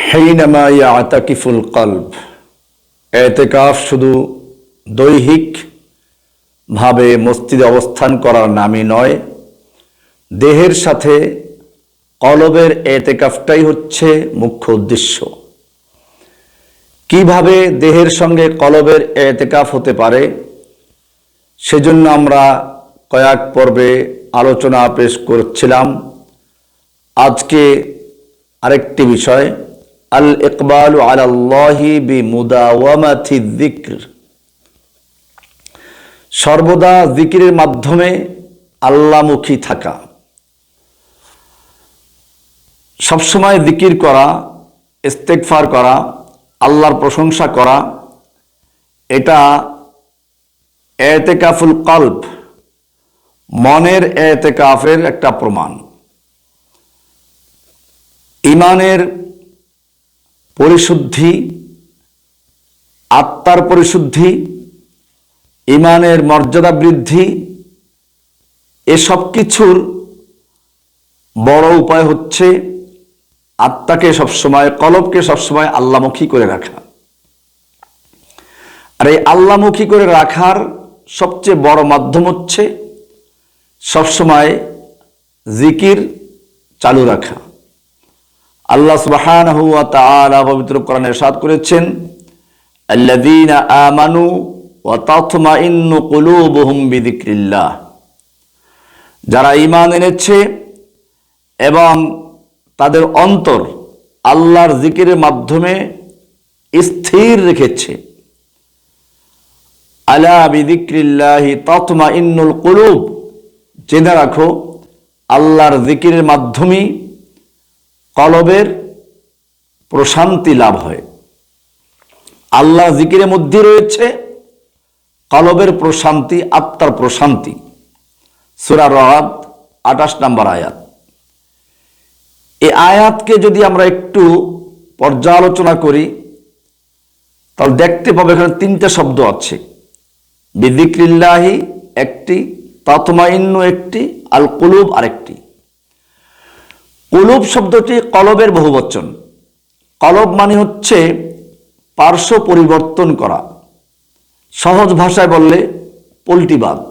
হিনামা ইয়াতাকিফুল কলব, এতেকাফ শুধু দৈহিক ভাবে মসজিদে অবস্থান করার নামই নয়, দেহের সাথে কলবের এতেকাফটাই হচ্ছে মুখ্য উদ্দেশ্য। কিভাবে দেহের সঙ্গে কলবের এতেকাফ হতে পারে, সেজন্য আমরা কয়েক পর্বে আলোচনা পেশ করছিলাম। আজকে আরেকটি বিষয়, আল ইকবালু আলাল্লাহি বিমুদাওয়ামাতি যিকর, সর্বদা জিকিরের মাধ্যমে আল্লাহমুখী থাকা। সবসময় জিকির করা, ইস্তেগফার করা, আল্লাহর প্রশংসা করা, এটা এতেকাফুল কলব, মনের এতেকাফের একটা প্রমাণ। ইমানের পরিশুদ্ধি, আত্মার পরিশুদ্ধি, ইমানের মর্যাদা বৃদ্ধি, এসব কিছুর বড় উপায় হচ্ছে আত্মাকে সবসময়, কলবকে সবসময় আল্লাহমুখী করে রাখা। আর এই আল্লাহমুখী করে রাখার সবচেয়ে বড় মাধ্যম হচ্ছে সবসময় জিকির চালু রাখা। আল্লাহ সুবহানাহু ওয়া তাআলা পবিত্র কোরআনে ইরশাদ করেছেন, আল্লাযীনা আমানু ওয়া তাতমাইন্নু কুলুবুহুম বিযিকরিল্লাহ, যারা ঈমান এনেছে এবং তাদের অন্তর আল্লাহর জিকিরের মাধ্যমে স্থির রেখেছে। আলা বিযিকরিল্লাহি তাতমাইন্নুল কুলুব, জেনে রাখো আল্লাহর জিকিরের মাধ্যমেই কলবের প্রশান্তি লাভ হয়। আল্লাহ জিকিরের মধ্যে রয়েছে কলবের প্রশান্তি, আত্মার প্রশান্তি। সূরা রাদ 28 নম্বর আয়াত। এই আয়াতকে যদি আমরা একটু পর্যালোচনা করি তাহলে দেখতে পাবো এখানে তিনটা শব্দ আছে। বিযিকরিল্লাহি একটি, তাতমাইন্নু একটি, আল কুলুব আরেকটি। কুলুব শব্দটি কলবের বহুবচন। কলব মানে হচ্ছে পার্শ্ব পরিবর্তন করা, সহজ ভাষায় বললে পল্টিবাজ।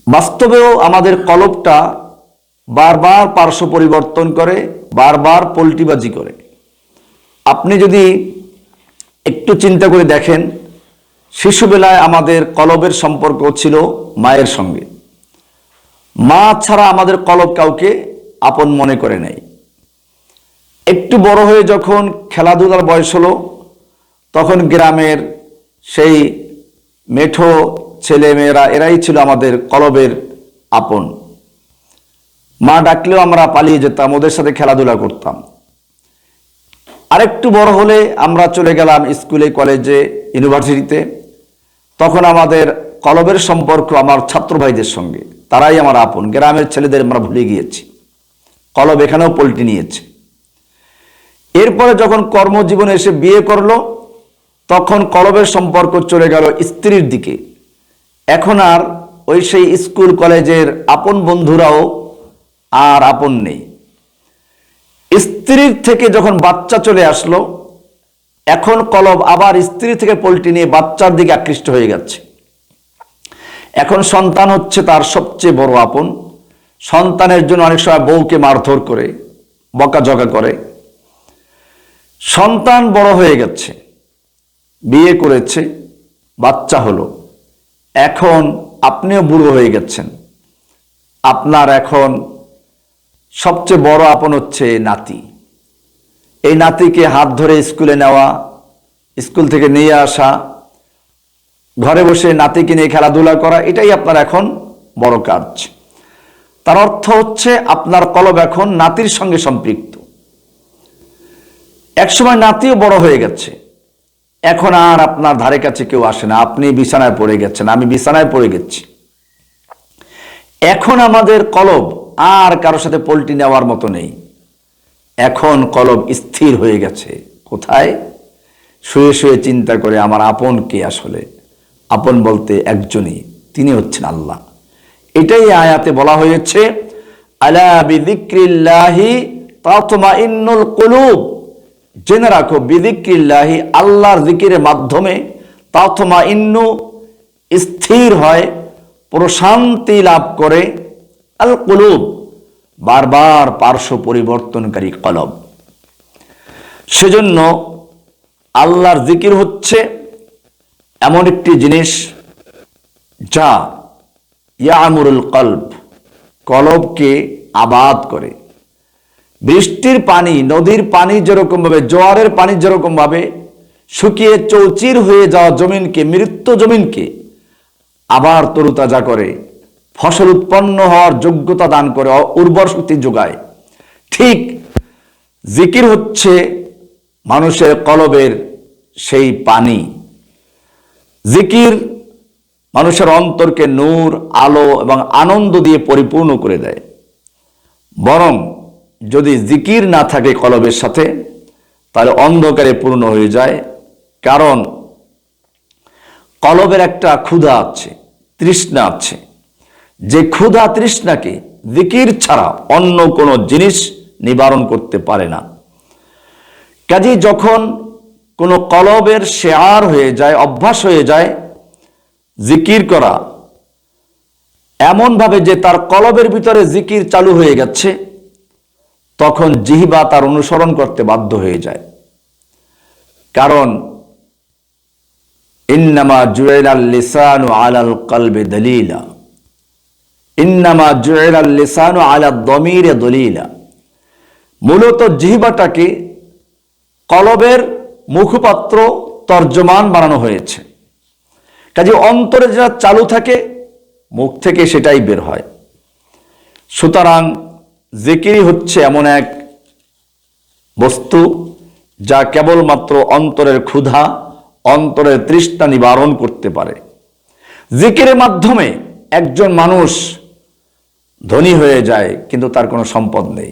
বাস্তবেও আমাদের কলবটা বারবার পার্শ্ব পরিবর্তন করে, বারবার পল্টিবাজি করে। আপনি যদি একটু চিন্তা করে দেখেন, শিশুবেলায় আমাদের কলবের সম্পর্ক ছিল মায়ের সঙ্গে। মা ছাড়া আমাদের কলব কাউকে আপন মনে করে নেয়। একটু বড় হয়ে যখন খেলাধুলার বয়স হলো, তখন গ্রামের সেই মেঠো ছেলে মেয়েরা, এরাই ছিল আমাদের কলবের আপন। মা ডাকলেও আমরা পালিয়ে যেতাম, ওদের সাথে খেলাধুলা করতাম। আরেকটু বড় হলে আমরা চলে গেলাম স্কুলে, কলেজে, ইউনিভার্সিটিতে। তখন আমাদের কলবের সম্পর্ক আমার ছাত্র ভাইদের সঙ্গে, তারাই আমার আপন। গ্রামের ছেলেদের আমরা ভুলে গিয়েছি, কলব এখানেও পল্টি নিয়েছে। এরপরে যখন কর্মজীবনে এসে বিয়ে করলো, তখন কলবের সম্পর্ক চলে গেল স্ত্রীর দিকে। এখন আর ওই সেই স্কুল কলেজের আপন বন্ধুরাও আর আপন নেই। স্ত্রীর থেকে যখন বাচ্চা চলে আসলো, এখন কলব আবার স্ত্রী থেকে পল্টি নিয়ে বাচ্চার দিকে আকৃষ্ট হয়ে গেছে। এখন সন্তান হচ্ছে তার সবচেয়ে বড় আপন। সন্তানের জন্য অনেক সময় বউকে মারধর করে, বকাঝকা করে। সন্তান বড় হয়ে গেছে, বিয়ে করেছে, বাচ্চা হলো। এখন আপনিও বুড়ো হয়ে গেছেন। আপনার এখন সবচেয়ে বড় আপন হচ্ছে নাতি। এই নাতিকে হাত ধরে স্কুলে নেওয়া, স্কুল থেকে নিয়ে আসা, ঘরে বসে নাতিকে নিয়ে খেলাধুলা করা, এটাই আপনার এখন বড় কাজ। তার অর্থ হচ্ছে আপনার কলব এখন নাতির সঙ্গে সম্পৃক্ত। একসময় নাতিও বড় হয়ে গেছে, এখন আর আপনার ধারে কাছে কেউ আসে না। আপনি বিছানায় পড়ে গেছেন, আমি বিছানায় পড়ে গেছি। এখন আমাদের কলব আর কারো সাথে পল্টি নেওয়ার মতো নেই। এখন কলব স্থির হয়ে গেছে। কোথায়? শুয়ে শুয়ে চিন্তা করে আমার আপন কে আসলে। আপন বলতে একজনই, তিনি হচ্ছেন আল্লাহ। এটাই আয়াতে বলা হয়েছে, আলা বিযিকরিল্লাহি তাতমাইন্নুল কুলুব, জেনে রাখো বিযিক্রিল্লাহি, আল্লাহর জিকিরের মাধ্যমে তাতমাইন্নু, স্থির হয়, প্রশান্তি লাভ করে, আল কুলুব, বারবার পার্শ্ব পরিবর্তনকারী কলব। সেজন্য আল্লাহর জিকির হচ্ছে এমন একটি জিনিস যা ইয়ামুরুল কলব, কলবকে আবাদ করে। বৃষ্টির পানি, নদীর পানি যেরকম ভাবে, জোয়ারের পানি যেরকম ভাবে শুকিয়ে চৌচির হয়ে যাওয়া জমিনকে, মৃত্যু জমিনকে আবার তরুতাজা করে, ফসল উৎপন্ন হওয়ার যোগ্যতা দান করে, উর্বর শক্তি যোগায়, ঠিক জিকির হচ্ছে মানুষের কলবের সেই পানি। জিকির মানুষের অন্তরকে নূর, আলো এবং আনন্দ দিয়ে পরিপূর্ণ করে দেয়। বরং যদি জিকির না থাকে কলবের সাথে, তাহলে অন্ধকারে পূর্ণ হয়ে যায়। কারণ কলবের একটা ক্ষুধা আছে, তৃষ্ণা আছে, যে ক্ষুধা তৃষ্ণাকে জিকির ছাড়া অন্য কোনো জিনিস নিবারণ করতে পারে না। কাজেই যখন কোনো কলবের শেয়ার হয়ে যায়, অভ্যাস হয়ে যায় জিকির করা, এমনভাবে যে তার কলবের ভিতরে জিকির চালু হয়ে গেছে, তখন জিহ্বা তার অনুসরণ করতে বাধ্য হয়ে যায়। কারণ ইন্নামা জুইলাল লিসানু আলাল কলবি দলিলা, ইন্নামা জুইলাল লিসানু আলা দমিরে দলিলা, মূলত জিহ্বাটাকে কলবের মুখপাত্র, তর্জমান বানানো হয়েছে। কাজে অন্তরে যেটা চালু থাকে, মুখ থেকে সেটাই বের হয়। সুতরাং জিকিরই হচ্ছে এমন এক বস্তু যা কেবলমাত্র অন্তরের ক্ষুধা, অন্তরের তৃষ্ণা নিবারণ করতে পারে। জিকিরের মাধ্যমে একজন মানুষ ধনী হয়ে যায়, কিন্তু তার কোনো সম্পদ নেই।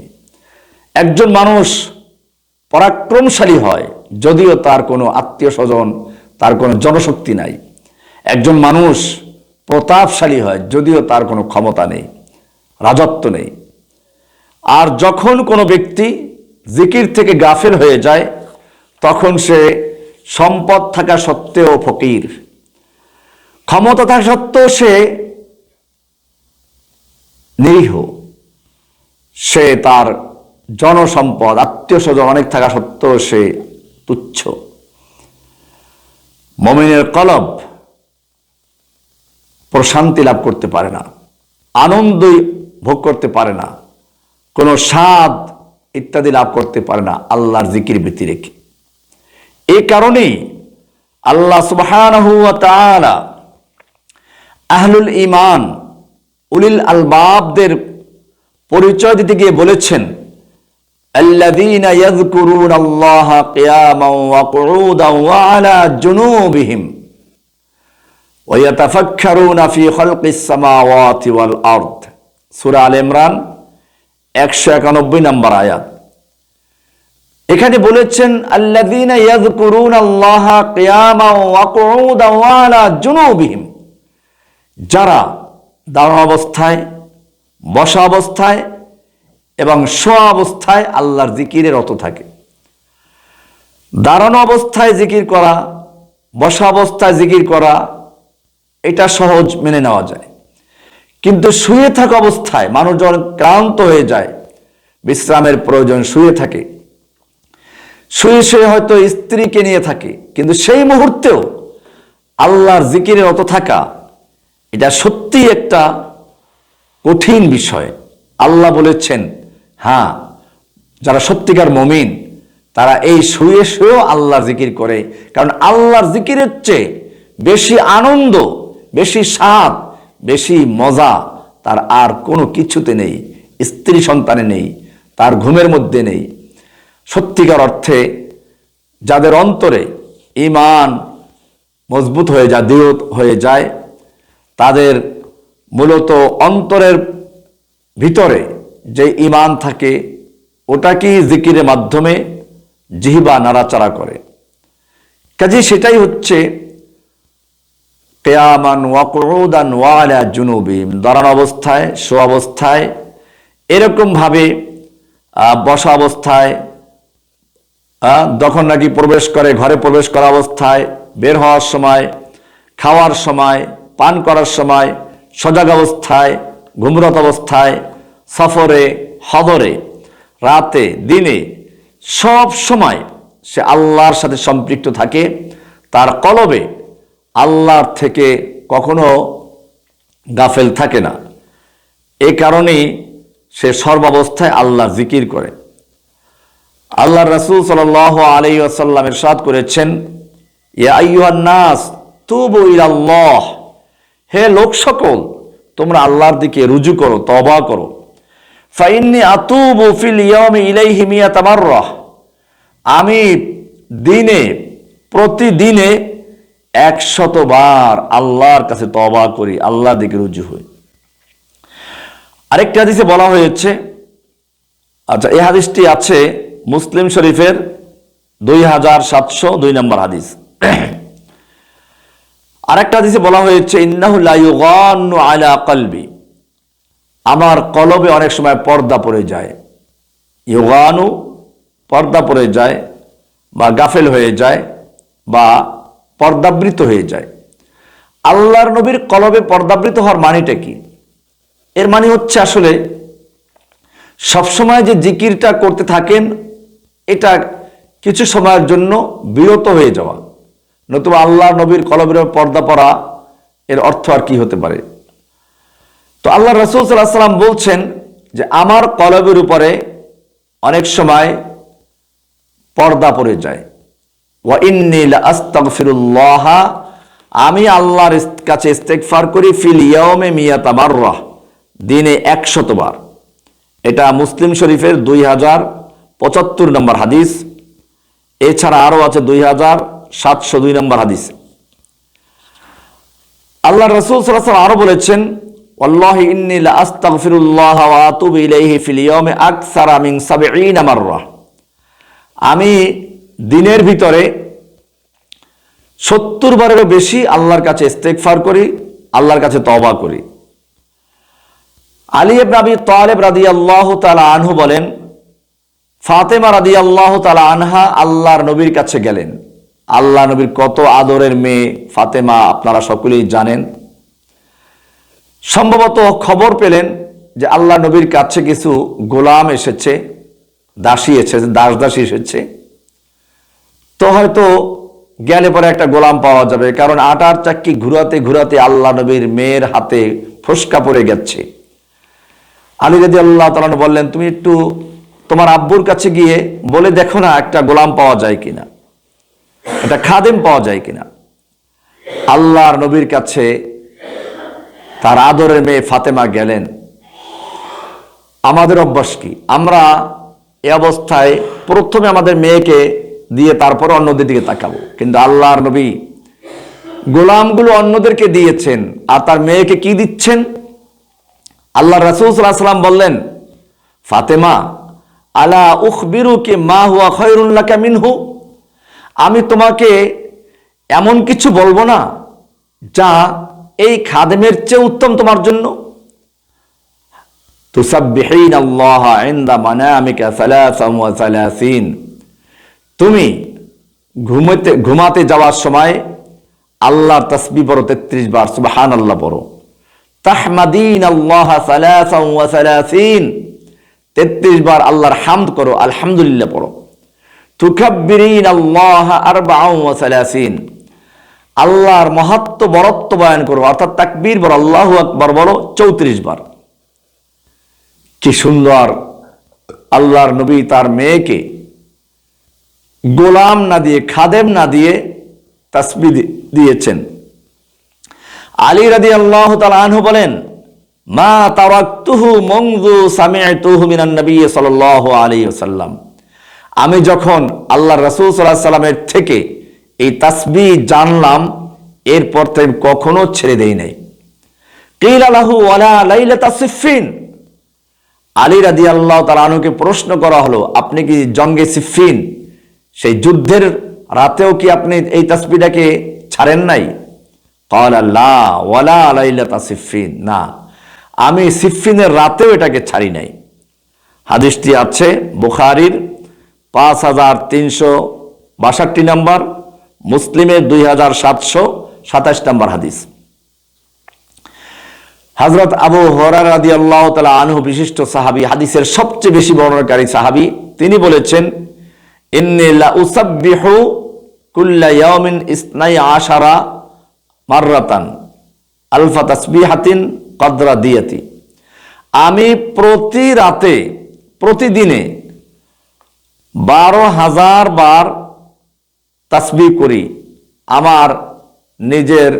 একজন মানুষ পরাক্রমশালী হয়, যদিও তার কোনো আত্মীয় স্বজন, তার কোনো জনশক্তি নাই। একজন মানুষ প্রতাপশালী হয়, যদিও তার কোনো ক্ষমতা নেই, রাজত্ব নেই। আর যখন কোনো ব্যক্তি জিকির থেকে গাফেল হয়ে যায়, তখন সে সম্পদ থাকা সত্ত্বেও ফকির, ক্ষমতা থাকা সত্ত্বেও সে নিরীহ, সে তার জনসম্পদ, আত্মীয় স্বজন অনেক থাকা সত্ত্বেও সে তুচ্ছ। মুমিনের কলব প্রশান্তি লাভ করতে পারে না, আনন্দ ভোগ করতে পারে না, কোনো স্বাদ ইত্যাদি লাভ করতে পারে না আল্লাহর জিকির ব্যতি রেখে। এই কারণেই আল্লাহ সুবহানাহু ওয়া তাআলা আহলুল ঈমান, উলিল আলবাবদের পরিচয় দিতে গিয়ে বলেছেন, আল্লাযীনা ইয়াযকুরুনাল্লাহা কিয়ামান ওয়া কুউদান ওয়া আলা জুনুবিহিম ওয়া ইয়াতাফাক্কারুনা ফি খালকিস সামাওয়াতি ওয়াল আরদ। সূরা আলে ইমরান 191 নম্বর আয়াত। এখানে বলেছেন আল্লাযীনা ইয়াযকুরুনাল্লাহা কিয়ামান ওয়া কুউদান ওয়া আলা জুনুবিহিম, যারা দাঁড়ানো অবস্থায়, বসা অবস্থায় এবং শোয়া অবস্থায় আল্লাহর জিকিরে রত থাকে। দাঁড়ানো অবস্থায় জিকির করা, বসা অবস্থায় জিকির করা, এটা সহজ মেনে নেওয়া যায়। কিন্তু শুয়ে থাকা অবস্থায় মানুষজন ক্লান্ত হয়ে যায়, বিশ্রামের প্রয়োজন, শুয়ে থাকে, শুয়ে শুয়ে হয়তো স্ত্রীকে নিয়ে থাকে, কিন্তু সেই মুহূর্তেও আল্লাহর জিকিরে রত থাকা, এটা সত্যি একটা কঠিন বিষয়। আল্লাহ বলেছেন, হ্যাঁ, যারা সত্যিকার মুমিন তারা এই শুয়ে শুয়েও আল্লাহর জিকির করে। কারণ আল্লাহর জিকিরের চেয়ে বেশি আনন্দ, বেশি স্বাদ, বেশি মজা তার আর কোনো কিছুতে নেই, স্ত্রী সন্তানে নেই, তার ঘুমের মধ্যে নেই। সত্যিকার অর্থে যাদের অন্তরে ঈমান মজবুত হয়ে যায়, দৃঢ় হয়ে যায়, তাদের মূলত অন্তরের ভিতরে যে ঈমান থাকে, ওটাকেই জিকিরের মাধ্যমে জিহ্বা নাড়াচাড়া করে। কাজে সেটাই হচ্ছে কিয়ামান ওয়া কুউদান ওয়া আলা জুনুবিহিম, দাঁড়ানো অবস্থায়, শোয়া অবস্থায়, এরকম ভাবে বসা অবস্থায়, যখন নাকি প্রবেশ করে, ঘরে প্রবেশ করা অবস্থায়, বের হওয়ার সময়, খাওয়ার সময়, পান করার সময়, সজাগ অবস্থায়, ঘুমরত অবস্থায়, সফরে, হদরে, রাতে, দিনে, সব সময় সে আল্লাহর সাথে সম্পৃক্ত থাকে। তার কলবে আল্লাহর থেকে কখনো গাফেল থাকে না। এই কারণেই সে সর্বাবস্থায় আল্লাহর জিকির করে। আল্লাহ রাসূল সাল্লাল্লাহু আলাইহি ওয়াসাল্লাম ইরশাদ করেছেন, ইয়া আইয়ুহান নাস তুবু ইলাল্লাহ, হে লোক সকল, তোমরা আল্লাহর দিকে রুজু করো, তওবা করো। ফাইন্নী আতুবু ফিল ইয়াউমি ইলাইহি মিয়াতা মাররাহ, আমি দিনে, প্রতিদিনে 100 বার আল্লাহর কাছে তওবা করি, আল্লাহর দিকে রুজু হই। আরেকটা হাদিসে বলা হয়েছে, আচ্ছা এই হাদিসটি আছে মুসলিম শরীফের 2702 নম্বর হাদিস। আরেকটা হাদিসে বলা হয়েছে, ইন্নাহু লা ইউগান্নু আলা কলবি, আমার কলবে অনেক সময় পর্দা পড়ে যায়। ইউগানু পর্দা পড়ে যায়, বা গাফেল হয়ে যায়, বা পর্দাবৃত হয়ে যায়। আল্লাহর নবীর কলবে পর্দাবৃত হওয়ার মানেটা কি? এর মানে হচ্ছে আসলে সবসময় যে জিকিরটা করতে থাকেন, এটা কিছু সময়ের জন্য বিরত হয়ে যাওয়া। নতুবা আল্লাহ নবীর কলবের পর্দা পড়া, এর অর্থ আর কি হতে পারে? তো আল্লাহ রাসূল সাল্লাল্লাহু আলাইহি ওয়াসাল্লাম বলছেন যে আমার কলবের উপরে অনেক সময় পর্দা পড়ে যায়। ওয়া ইন্নী লা আস্তাগফিরুল্লাহ, আমি আল্লাহর কাছে ইস্তেগফার করি, ফিল ইয়াউমি মিয়াতা মাররাহ, দিনে 100 বার। এটা মুসলিম শরীফের 2075 নম্বর হাদিস। এছাড়া আরো আছে 2702 নম্বর হাদিস। আল্লাহ রাসূল সাল্লাল্লাহু আলাইহি ওয়াসাল্লাম আরো বলেছেন, ওয়াল্লাহি ইন্নী লা আস্তাগফিরুল্লাহ ওয়া আতুবু ইলাইহি ফিল ইয়াউমি আকসারা মিন 70 মাররাহ, আমি দিনের ভিতরে 70 বারেরও বেশি আল্লাহর কাছে ইস্তেগফার করি, আল্লাহর কাছে তওবা করি। আলী ইবনে আবি তালিব রাদিয়াল্লাহু তাআলা আনহু বলেন, ফাতেমা রাদিয়াল্লাহু তাআলা আনহা আল্লাহর নবীর কাছে গেলেন। আল্লাহ নবীর কত আদরের মেয়ে ফাতেমা আপনারা সকলেই জানেন। সম্ভবত খবর পেলেন যে আল্লাহ নবীর কাছে কিছু গোলাম এসেছে, দাসী এসেছে, দাসী এসেছে। তো হয়তো গেলে পরে একটা গোলাম পাওয়া যাবে, কারণ আটার চাক্কি ঘুরাতে ঘুরাতে আল্লাহ নবীর মেয়ের হাতে ফোসকা পড়ে গেছে। আলী রাদিয়াল্লাহু তাআলা বললেন, তুমি একটু তোমার আব্বুর কাছে গিয়ে বলে দেখো না একটা গোলাম পাওয়া যায় কিনা, একটা খাদেম পাওয়া যায় কিনা। আল্লাহর নবীর কাছে তার আদরের মেয়ে ফাতেমা গেলেন। আমাদের অভ্যাস কি? আমরা এই অবস্থায় প্রথমে আমাদের মেয়েকে দিয়ে তারপরে অন্যদের দিকে তাকাবো, কিন্তু আল্লাহর নবী গোলামগুলো অন্যদেরকে দিয়েছেন, আর তার মেয়েকে কি দিচ্ছেন? আল্লাহ রাসূল সাল্লাল্লাহু আলাইহি ওয়াসাল্লাম বললেন, ফাতেমা আলা উখবিরুকি মা হুয়া খায়রুন লাকা মিনহু, আমি তোমাকে এমন কিছু বলবো না যা এই খাদেমের চেয়ে উত্তম তোমার জন্য? তুসাব্বিহিনাল্লাহ ইনদা মানামিকা 33, তুমি ঘুমাতে যাওয়ার সময় আল্লাহর তাসবিহ পড়ো 33 বার, সুবহানাল্লাহ পড়ো। তাহমাদিনাল্লাহ 33, 33 বার আল্লাহর হামদ করো, আলহামদুলিল্লাহ পড়ো। তুকাব্বিরিনাল্লাহ 34, আল্লাহর মহত্ব বরত্ব বয়ান করো, অর্থাৎ তাকবীর বলো, আল্লাহু আকবার বলো 34 বার। কি সুন্দর আল্লাহর নবী তার মেয়েকে গোলাম না দিয়ে, খাদেম না দিয়ে তাসবিহ দিয়েছেন। আলী রাদিয়াল্লাহু তাআলা আনহু বলেন, মা তারাকতুহু মুনযু সামি'তুহু মিনান নবী সাল্লাল্লাহু আলাইহি ওয়াসাল্লাম, আমি যখন আল্লাহর রাসূল সাল্লাল্লাহু আলাইহি ওয়াসাল্লামের থেকে এই তাসবিহ জানলাম, এরপর থেকে কখনো ছেড়ে দেই নাই। কিলা লাহু ওয়ালা লাইলাতা সিফফিন, আলী রাদিয়াল্লাহু তাআলা আনহুকে প্রশ্ন করা হলো, আপনি কি জঙ্গে সিফফিন সেই যুদ্ধের রাতেও কি আপনি এই তাসবিহটাকে ছাড়েন নাই? ক্বালা লা ওয়ালা লাইলাতা সিফফিন, না আমি সিফফিনের রাতেও এটাকে ছাড়ি নাই। হাদিসটি আছে বুখারীর 5362 নম্বর, মুসলিমের 2727 নম্বর হাদিস। হযরত আবু হুরায়রা রাদিয়াল্লাহু তাআলা আনহু বিশিষ্ট সাহাবী, হাদিসের সবচেয়ে বেশি বর্ণনাকারী সাহাবী, তিনি বলেছেন, ইন্নী লা উসাব্বিহু কুল্লা ইয়াউমিন 12 মাররাতান আলফা তাসবিহাতিন কদরা দিয়াতি। আমি প্রতি রাতে, প্রতিদিনে 12,000 বার তাসবিহ করি, আমার নিজের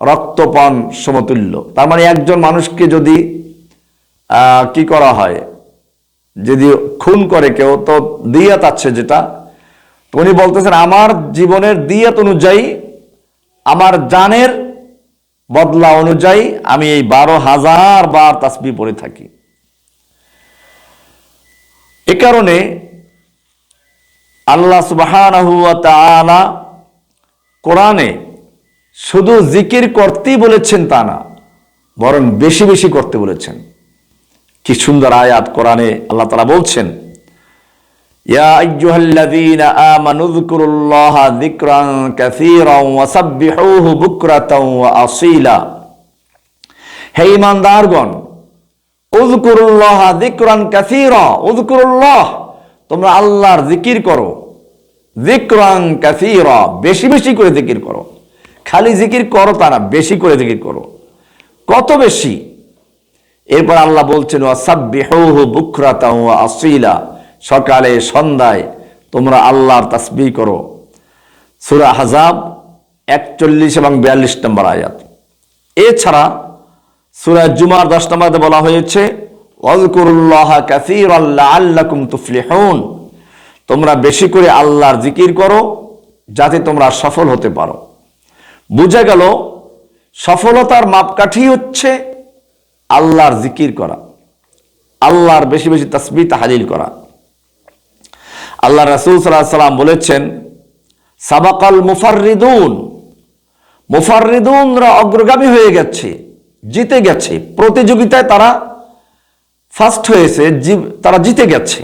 রক্তপান সমতুল্য। তার মানে একজন মানুষকে যদি কি করা হয়, যদি খুন করে কেউ, তো দিয়াত আছে যেটা, তো উনি বলতেছেন আমার জীবনের দিয়াত অনুযায়ী, আমার জানের বদলা অনুযায়ী আমি এই 12,000 বার তাসবিহ পড়ে থাকি। এ কারণে আল্লাহ সুবহানাহু ওয়া তাআলা কোরআনে শুধু জিকির করতেই বলেছেন তা না, বরং বেশি বেশি করতে বলেছেন। কি সুন্দর আয়াত কোরআনে আল্লাহ তাআলা বলছেন, ইয়া আইয়ুহাল্লাযীনা আমানু যকুরুল্লাহা যিকরান কাসীরান ওয়া সাব্বিহুহু বুকরাতান ওয়া আসীলা। হে ঈমানদারগণ, উযকুরুল্লাহা যিকরান কাসীরা, উযকুরুল্লাহ, তোমরা আল্লাহর জিকির করো, যিকরান কাসীরা, বেশি বেশি করে জিকির করো। খালি জিকির করো তা না, বেশি করে জিকির করো। কত বেশি? এরপর আল্লাহ বলছেন, ওয়াসাব্বিহুহু বুকরাতান ওয়া আসীলা, সকালে সন্ধ্যায় তোমরা আল্লাহর তাসবিহ করো। সূরা আহজাব 41 এবং 42 নম্বর আয়াত। এছাড়া সূরা জুমার 10 নম্বরে বলা হয়েছে, ওয়াযকুরুল্লাহা কাসীরান লাআল্লাকুম তুফলিহুন, তোমরা বেশি করে আল্লাহর জিকির করো যাতে তোমরা সফল হতে পারো। বুঝা গেল সফলতার মাপকাঠি হচ্ছে আল্লাহর জিকির করা, আল্লাহর বেশি বেশি তাসবিহ তাহলিল করা। আল্লাহ রাসূল সাল্লাল্লাহু আলাইহি ওয়াসাল্লাম বলেছেন, সাবাকাল মুফাররিদুন, মুফাররিদুনরা অগ্রগামী হয়ে গেছে, জিতে গেছে, প্রতিযোগিতায় তারা ফার্স্ট হয়েছে, তারা জিতে গেছে।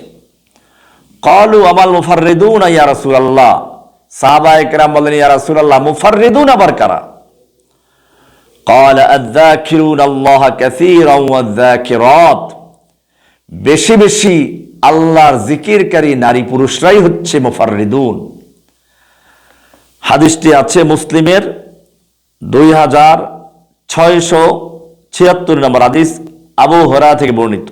ক্বালু আমাল মুফাররিদুন ইয়া রাসূলুল্লাহ, সাহাবায়ে কেরাম বলেন, ইয়া রাসূলুল্লাহ, মুফাররিদুন আবার কারা? ক্বালা আয-যাকিরুনাল্লাহা কাসীরান ওয়ায-যাকিরাত, বেশি বেশি আল্লাহর জিকিরকারী নারী পুরুষরাই হচ্ছে মুফাররিদুন। হাদিসটি আছে মুসলিমের 2676 নম্বর হাদিস, আবু হুরায়রা থেকে বর্ণিত।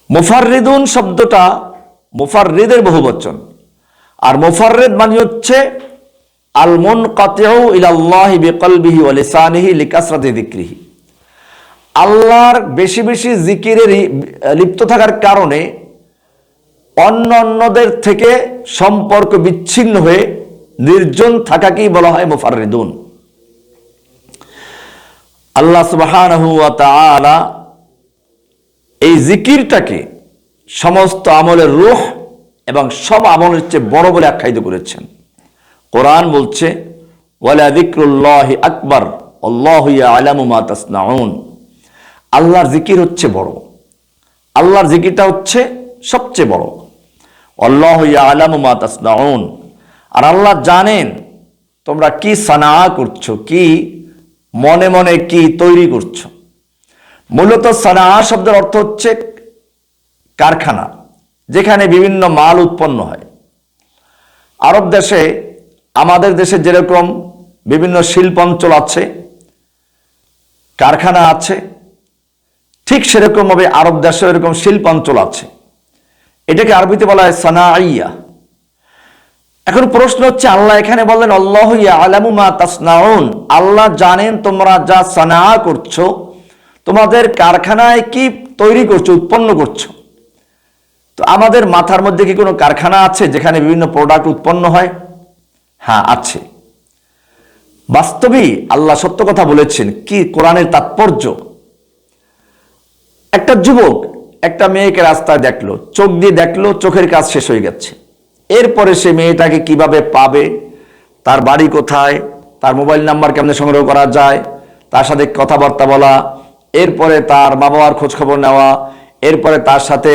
মুফাররিদুন শব্দটা মুফাররিদের বহুবচন, আর মুফাররিদ মানে হচ্ছে আল মুনকাতিউ ইলাল্লাহি বিকলবিহি ওয়া লিসানিহি লিকাসরাতি যিকরিহি, আল্লাহর বেশি বেশি জিকিরে লিপ্ত থাকার কারণে অন্যদের থেকে সম্পর্ক বিচ্ছিন্ন হয়ে নির্জন থাকাকেই বলা হয় মুফাররিদুন। আল্লাহ সুবহানাহু ওয়া তাআলা এই জিকিরটাকে সমস্ত আমলের রূহ এবং সব আমলের চেয়ে বড় বলে আখ্যায়িত করেছেন। কোরআন বলছে, ওয়ালা যিকরুল্লাহি আকবার আল্লাহু ইয়ালামু মা তাসনাউন, আল্লাহর জিকির হচ্ছে বড়, আল্লাহর জিকিরটা হচ্ছে সবচেয়ে বড়। আল্লাহু ইয়ালামু মা তাসনাউন, আর আল্লাহ জানেন তোমরা কি সানা করছো, কি মনে মনে কি তৈরি করছো। মূলত সানা শব্দের অর্থ হচ্ছে কারখানা, যেখানে বিভিন্ন মাল উৎপন্ন হয়। আরব দেশে, আমাদের দেশে যেরকম বিভিন্ন শিল্প অঞ্চল আছে, কারখানা আছে, ঠিক সেরকম ভাবে আরব দেশে এরকম শিল্প অঞ্চল আছে। এটাকে আরবিতে বলা হয় সানাইয়া। এখন প্রশ্ন হচ্ছে, আল্লাহ এখানে বললেন আল্লাহু ইয়ালামু মা তাসনাউন, আল্লাহ জানেন তোমরা যা সানা করছো, তোমাদের কারখানায় কি তৈরি করছো, উৎপন্ন করছো। তো আমাদের মাথার মধ্যে কি কোনো কারখানা আছে যেখানে বিভিন্ন প্রোডাক্ট উৎপন্ন হয়? হ্যাঁ, আছে। বাস্তবেই আল্লাহ সত্য কথা বলেছেন। কি কোরআনের তাৎপর্য! একটা যুবক একটা মেয়েকে রাস্তায় দেখলো, চোখ দিয়ে দেখলো, চোখের কাজ শেষ হয়ে গেছে। এরপরে সে মেয়েটাকে কিভাবে পাবে, তার বাড়ি কোথায়, তার মোবাইল নাম্বার কেমনে সংগ্রহ করা যায়, তার সাথে কথাবার্তা বলা, এরপরে তার মা বাবার খোঁজ খবর নেওয়া, এরপরে তার সাথে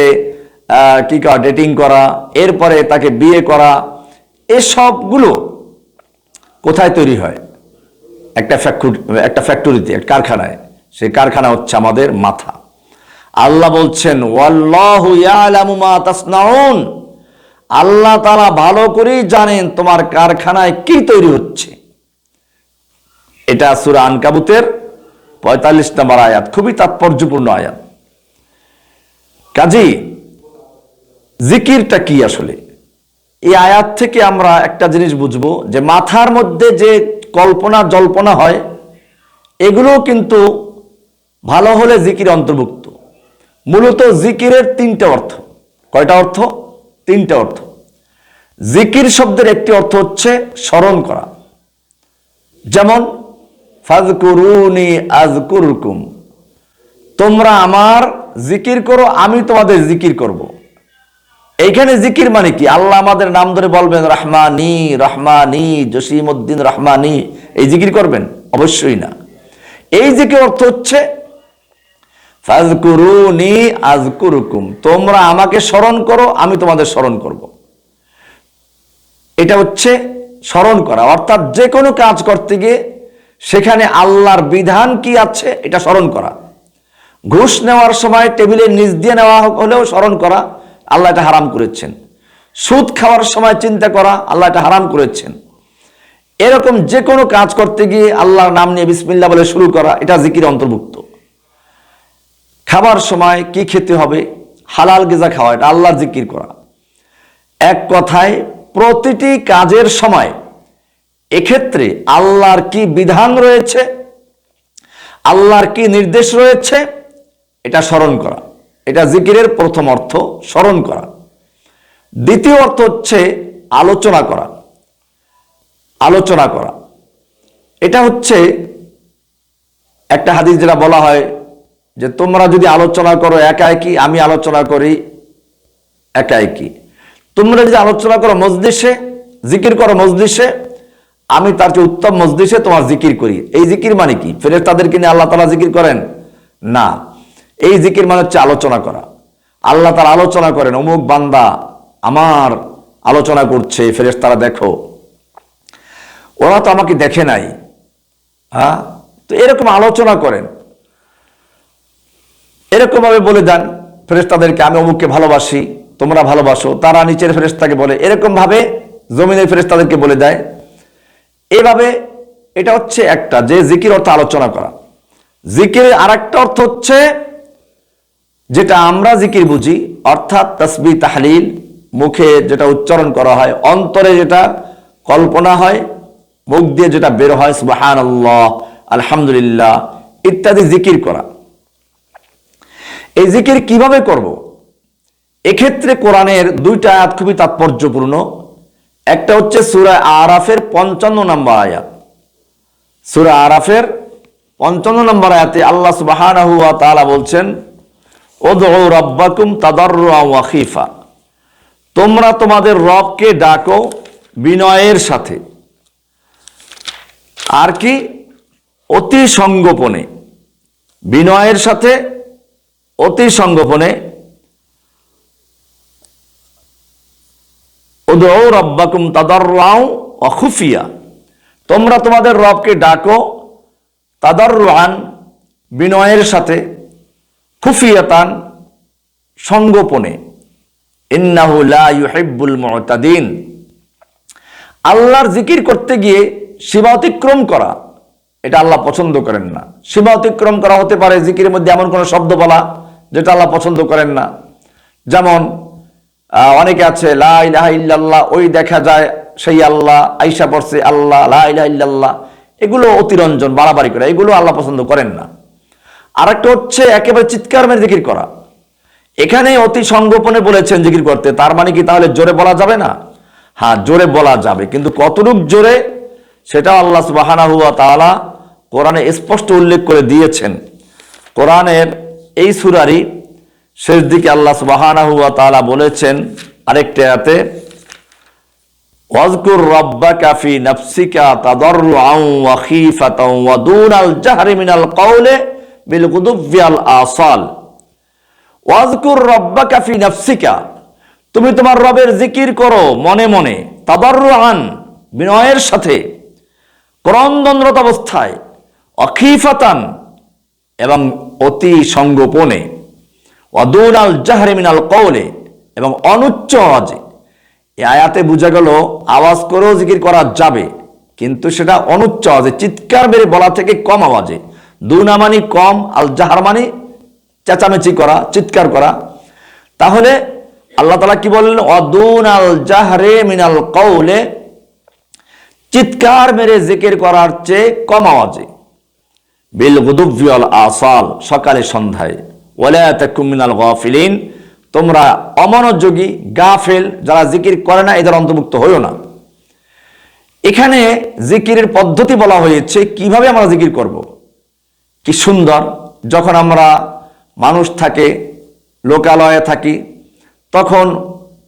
কি করা, ডেটিং করা, এরপরে তাকে বিয়ে করা, এসবগুলো কোথায় তৈরি হয়? একটা ফ্যাক্টরিতে, একটা কারখানায়। সেই কারখানা হচ্ছে আমাদের মাথা। আল্লাহ বলছেন ওয়াল্লাহু ইয়ালামু মা তাসনাউন, আল্লাহ তাআলা ভালো করেই জানেন তোমার কারখানায় কি তৈরি হচ্ছে। এটা সূরা আনকাবুতের 45 নম্বর আয়াত, খুবই তাৎপর্যপূর্ণ আয়াত। কাজী জিকিরটা কি আসলে? এই আয়াত থেকে আমরা একটা জিনিস বুঝবো যে মাথার মধ্যে যে কল্পনা জল্পনা হয়, এগুলো কিন্তু ভালো হলে জিকির অন্তর্ভুক্ত। মূলত জিকিরের তিনটা অর্থ। কয়টা অর্থ? তিনটা অর্থ। জিকির শব্দের একটি অর্থ হচ্ছে স্মরণ করা, যেমন ফাযকুরুনি আযকুরকুম, তোমরা আমার জিকির করো, আমি তোমাদের জিকির করব। এইখানে জিকির মানে কি? আল্লাহ আমাদের নাম ধরে বলবেন রহমানি রহমানি জসিমউদ্দিন রহমানি, এই জিকির করবেন? অবশ্যই না। এই জিকির অর্থ হচ্ছে ফাযকুরুনি আযকুরকুম, তোমরা আমাকে স্মরণ করো, আমি তোমাদের স্মরণ করব। এটা হচ্ছে স্মরণ করা, অর্থাৎ যে কোনো কাজ করতে গিয়ে সেখানে আল্লাহর বিধান কি আছে এটা স্মরণ করা। ঘুষ নেওয়ার সময় টেবিলের নিচ দিয়ে নেওয়া হলেও স্মরণ করা, আল্লাহ এটা হারাম করেছেন। সুদ খাওয়ার সময় চিন্তা করা, আল্লাহ এটা হারাম করেছেন। এরকম যে কোনো কাজ করতে গিয়ে আল্লাহর নাম নিয়ে বিসমিল্লাহ বলে শুরু করা, এটা জিকির অন্তর্ভুক্ত। খাবার সময় কি খেতে হবে, হালাল গিজা খাওয়া, এটা আল্লাহর জিকির করা। এক কথায় প্রতিটি কাজের সময় এক্ষেত্রে আল্লাহর কি বিধান রয়েছে, আল্লাহর কি নির্দেশ রয়েছে, এটা স্মরণ করা। এটা জিকিরের প্রথম অর্থ, স্মরণ করা। দ্বিতীয় অর্থ হচ্ছে আলোচনা করা। আলোচনা করা এটা হচ্ছে একটা হাদিস যেটা বলা হয় যে তোমরা যদি আলোচনা করো একা একই, আমি আলোচনা করি একা একই। তোমরা যদি আলোচনা করো মজলিসে, জিকির করো মজলিসে, আমি তার চেয়ে উত্তম মজলিসে তোমার জিকির করি। এই জিকির মানে কি? ফেরেশতাদেরকে নিয়ে আল্লাহ তাআলা জিকির করেন না। এই জিকির মানে হচ্ছে আলোচনা করা। আল্লাহ তাআলা আলোচনা করেন, অমুক বান্দা আমার আলোচনা করছে, ফেরেশতারা দেখো, ওরা তো আমাকে দেখে নাই। হ্যাঁ, তো এরকম আলোচনা করেন, এরকম ভাবে বলে দেন ফেরেশতাদেরকে আমি অমুককে ভালোবাসি, তোমরা ভালোবাসো। তারা নিচের ফেরেশতাকে বলে, এরকম ভাবে জমিনের ফেরেশতাদেরকে বলে দেয়। এভাবে এটা হচ্ছে একটা, যে জিকির অর্থ আলোচনা করা। জিকিরের আরেকটা অর্থ হচ্ছে যেটা আমরা জিকির বুঝি, অর্থাৎ তাসবিহ তাহলিল, মুখে যেটা উচ্চারণ করা হয়, অন্তরে যেটা কল্পনা হয়, মুখ দিয়ে যেটা বের হয় সুবহানাল্লাহ আলহামদুলিল্লাহ ইত্যাদি জিকির করা। এই জিকির কিভাবে করব? এক্ষেত্রে কোরআনের দুইটা আয়াত খুবই তাৎপর্যপূর্ণ। একটা হচ্ছে সূরা আরাফের 55 নম্বর আয়াত। সূরা আরাফের 55 নম্বর আয়াতে আল্লাহ সুবহানাহু ওয়া তাআলা বলছেন উদউ রাব্বাকুম তাদাররুআন ওয়া খীফা, তোমরা তোমাদের রবকে ডাকো বিনয়ের সাথে, আর কি? অতি সংগোপনে। বিনয়ের সাথে অতি সংগোপনে। উদউ রাব্বাকুম তাদাররুআন ওয়া খুফিয়া, তোমরা তোমাদের রবকে ডাকো তাদাররুআন বিনয়ের সাথে, খুফিয়াতান সংগোপনে। ইন্নাহু লা ইউহিব্বুল মুতাদিন, আল্লাহর জিকির করতে গিয়ে সীমা অতিক্রম করা এটা আল্লাহ পছন্দ করেন না। সীমা অতিক্রম করা হতে পারে জিকিরের মধ্যে এমন কোনো শব্দ বলা যেটা আল্লাহ পছন্দ করেন না। যেমন অনেকে আছে লা ইলাহা ইল্লাল্লাহ, ওই দেখা যায় সেই আল্লাহ, আইসা পড়ছে আল্লাহ, লা ইলাহা ইল্লাল্লাহ, এগুলো অতিরঞ্জন বাড়াবাড়ি করা, এগুলো আল্লাহ পছন্দ করেন না। আরেকটা হচ্ছে একেবারে চিৎকার মেরে জিকির করা। এখানে অতি সংগোপনে বলেছেন জিকির করতে, তার মানে কি তাহলে জোরে বলা যাবে না? হ্যাঁ, জোরে বলা যাবে, কিন্তু কতটুক জোরে সেটাও আল্লাহ সুবহানাহু ওয়া তাআলা কোরআনে স্পষ্ট উল্লেখ করে দিয়েছেন। কোরআনের এই সূরারই শেষ দিকে আল্লাহ সুবহানাহু ওয়া তাআলা বলেছেন আরেকটা আয়াতে, ওয়াজকুর রাব্বাকা ফি নাফসিকা তাদাররুআন ওয়া খীফাতান ওয়া দুনাল জাহরি মিনাল কওলি বিল গুদুব্বি ওয়াল আসাল ওয়াজকুর রব্বাকা ফি নাফসিকা, তুমি তোমার রবের জিকির করো মনে মনে, তাদাররুআন, বিনয়ের সাথে, ক্রন্দনরত অবস্থায়, অখিফাতান, এবং অতি সংগোপনে, ওয়াদুনাল জাহরি মিনাল কওলে, এবং অনুচ্চ আওয়াজে। এই আয়াতে বোঝা গেল আওয়াজ করেও জিকির করা যাবে, কিন্তু সেটা অনুচ্চ আওয়াজে, চিৎকার মেরে বলা থেকে কম আওয়াজে। দুনা মানে কম, আল জাহার মানে চেঁচামেচি করা, চিৎকার করা। তাহলে আল্লাহ তাআলা কি বললেন? ওয়াদুনাল জাহরে মিনাল কওলে, চিৎকার মেরে জিকির করার চেয়ে কম আওয়াজে। বিল গুদুবি ওয়াল আসাল, সকালে সন্ধ্যায়। ওয়ালা তাকুম মিনাল গাফিলিন, তোমরা অমনোযোগী গাফেল যারা জিকির করে না এদের অন্তর্ভুক্ত হইও না। এখানে জিকিরের পদ্ধতি বলা হয়েছে, কিভাবে আমরা জিকির করব। কি সুন্দর! যখন আমরা মানুষ থাকে, লোকালয়ে থাকি, তখন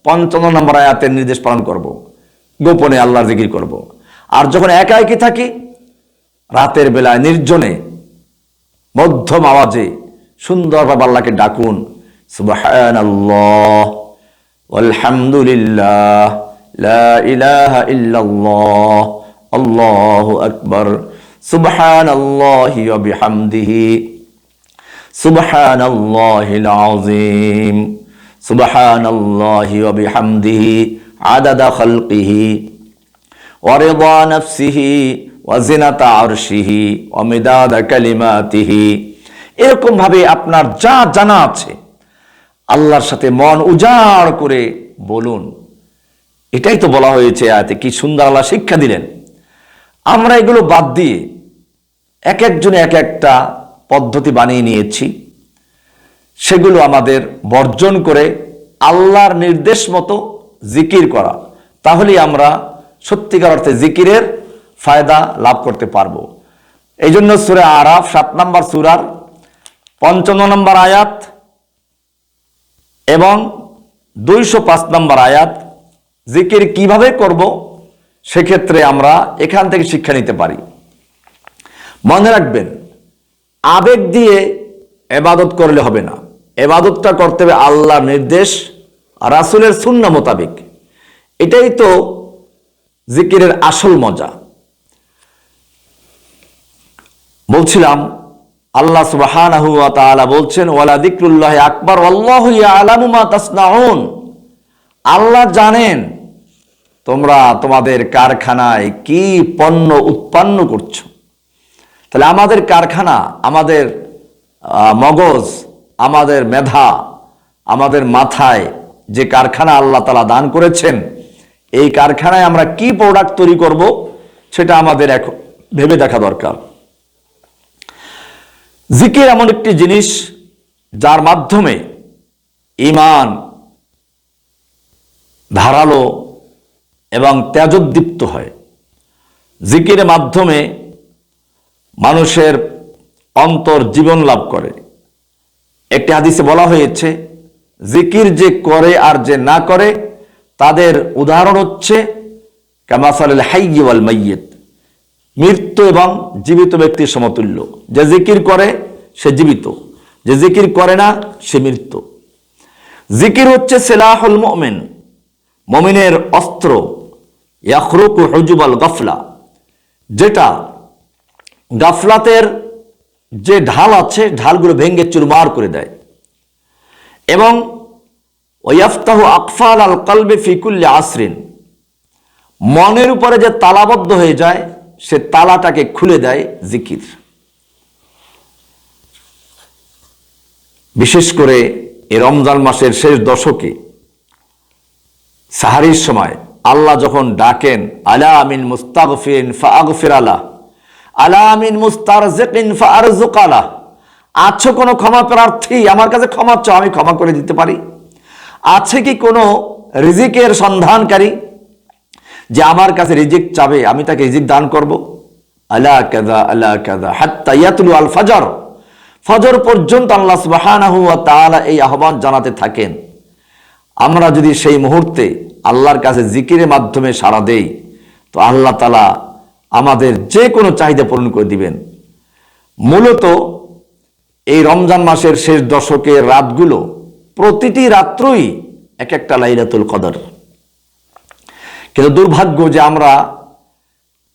55 নম্বর আয়াতের নির্দেশ পালন করব, গোপনে আল্লাহর জিকির করব। আর যখন একা একই থাকি, রাতের বেলায় নির্জনে মধ্যম আওয়াজে সুন্দরভাবে আল্লাহকে ডাকুন, সুবহানাল্লাহ ওয়ালহামদুলিল্লাহ লা ইলাহা ইল্লাল্লাহ আল্লাহু আকবার সুবহানাল্লাহি ওয়া বিহামদিহি সুবহানাল্লাহিল আযীম সুবহানাল্লাহি ওয়া বিহামদিহি আদাদা খালকিহি ওয়া রিদা নাফসিহি ওয়া জিনাতা আরশিহি ওয়া মিদাদা কালিমাতিহি। এরকম ভাবে আপনার যা জানা আছে আল্লাহর সাথে মন উজাড় করে বলুন। এটাই তো বলা হয়েছে আয়াতে। কি সুন্দর আল্লাহ শিক্ষা দিলেন। আমরা এগুলো বাদ দিয়ে এক একজনে এক একটা পদ্ধতি বানিয়ে নিয়েছি, সেগুলো আমাদের বর্জন করে আল্লাহর নির্দেশ মতো জিকির করা, তাহলেই আমরা সত্যিকার অর্থে জিকিরের ফায়দা লাভ করতে পারবো। এই জন্য সূরা আরাফ 7 নম্বর সূরার 55 নম্বর আয়াত এবং 205 নম্বর আয়াত, জিকির কিভাবে করব সেক্ষেত্রে আমরা এখান থেকে শিক্ষা নিতে পারি। মনে রাখবেন, আবেগ দিয়ে ইবাদত করলে হবে না, ইবাদতটা করতে হবে আল্লাহর নির্দেশ, রাসূলের সুন্নাহ মোতাবেক। এটাই তো জিকিরের আসল মজা। বলছিলাম আল্লাহ সুবহানাহু ওয়া তাআলা বলছেন, ওয়ালা যিকরুল্লাহি আকবার ওয়াল্লাহু ইয়ালামু মা তাসনাউন। আল্লাহ জানেন তোমরা তোমাদের কারখানায় কি পণ্য উৎপন্ন করছো। তাহলে আমাদের কারখানা, আমাদের মগজ, আমাদের মেধা, আমাদের মাথায় যে কারখানা আল্লাহ তাআলা দান করেছেন, এই কারখানায় আমরা কি প্রোডাক্ট তৈরি করব সেটা আমাদের এখন ভেবে দেখা দরকার। জিকির এমন একটি জিনিস যার মাধ্যমে ঈমান ধারালো এবং তেজোদ্দীপ্ত হয়। জিকিরের মাধ্যমে মানুষের অন্তর জীবন লাভ করে। একটি হাদিসে বলা হয়েছে, জিকির যে করে আর যে না করে তাদের উদাহরণ হচ্ছে কামাসালিল হাইয়্যি ওয়াল মাইয়িত, মৃত্যু এবং জীবিত ব্যক্তির সমতুল্য। যে জিকির করে সে জীবিত, যে জিকির করে না সে মৃত্যু। জিকির হচ্ছে সিলাহুল মুমিন, মুমিনের অস্ত্র। ইয়াখরুকু হুজুবাল গাফলা, যেটা গাফলাতের যে ঢাল আছে ঢালগুলো ভেঙে চুরমার করে দেয়। এবং ওয়াফতাহু আকফাল আল কলবি ফি কুল্লি আসরিন, মনের উপরে যে তালাবদ্ধ হয়ে যায় সে তালাটাকে খুলে দেয় জিকির। বিশেষ করে এই রমজান মাসের শেষ দশকে সাহারির সময় আল্লাহ যখন ডাকেন, আলা আমিন মুস্তাগফিরিন ফাগফির আলাহ, আলা আমিন মুস্তারজিকিন ফারজুক আলাহ, আছো কোনো ক্ষমা প্রার্থী, আমার কাছে ক্ষমা চাও, আমি ক্ষমা করে দিতে পারি। আছে কি কোনো রিজিকের সন্ধানকারী যে আমার কাছে রিজিক চাবে, আমি তাকে রিজিক দান করব। আলা কাযা আলা কাযা হাত্তা ইয়াতলু আল ফজর, ফজর পর্যন্ত আল্লাহ সুবহানাহু ওয়া তাআলা এই আহ্বান জানাতে থাকেন। আমরা যদি সেই মুহূর্তে আল্লাহর কাছে জিকিরের মাধ্যমে সাড়া দেই, তো আল্লাহ তাআলা আমাদের যে কোনো চাহিদা পূরণ করে দিবেন। মূলত এই রমজান মাসের শেষ দশকের রাতগুলো প্রতিটি রাত্রই এক একটা লাইলাতুল কদর। কিন্তু দুর্ভাগ্য যে আমরা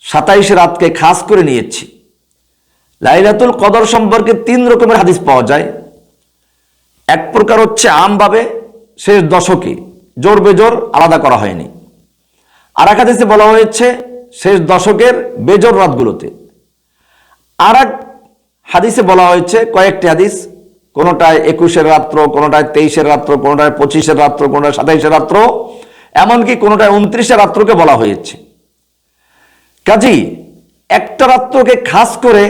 27 রাতকে খাস করে নিয়েছি। লাইলাতুল কদর সম্পর্কে 3 রকমের হাদিস পাওয়া যায়। এক প্রকার হচ্ছে আমভাবে শেষ দশকে, জোর বেজোর আলাদা করা হয়নি। আর এক হাদিসে বলা হয়েছে শেষ দশকের বেজোর রাতগুলোতে। আর এক হাদিসে বলা হয়েছে, কয়েকটি হাদিস, কোনোটায় 21 রাত্র, কোনোটায় 23 রাত্র, কোনোটায় 25 রাত্র, কোনোটায় 27 রাত্র, এমনকি কোনোটায় 29 রাত্রকে বলা হয়েছে। কাজেই একটা রাত্রকে খাস করে